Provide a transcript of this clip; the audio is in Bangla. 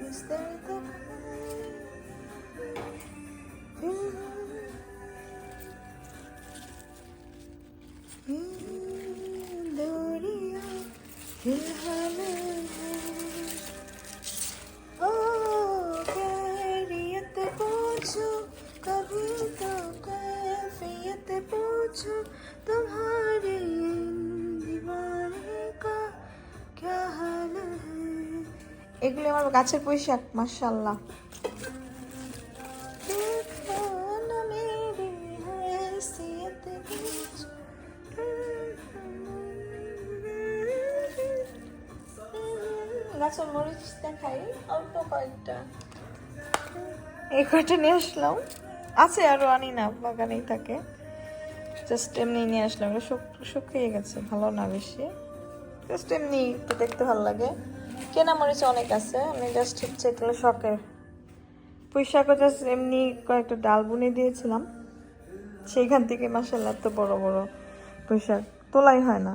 is there the दूरियां फिलहाल ओ खैरियत पूछो कभी तो कैफियत पूछो तुम्हारे दीवाने का क्या हाल है এগুলো আমার গাছের পুঁইশাক মাশাআল্লাহ গাছের মরিচ দেখাই অল্প কয়েকটা এই কয়টা নিয়ে আসলাম আছে আরো আনি না বাগানেই থাকে জাস্ট এমনি নিয়ে আসলাম শুকিয়ে গেছে ভালো না বেশি জাস্ট এমনি তো দেখতে ভালো লাগে কেনা মরিচ অনেক আছে আমি জাস্ট হচ্ছে এগুলো শখের পুঁইশাকও জাস্ট এমনি কয়েকটা ডাল বুনে দিয়েছিলাম সেইখান থেকে মাশাআল্লাহ এত বড় বড় পুঁইশাক তোলাই হয় না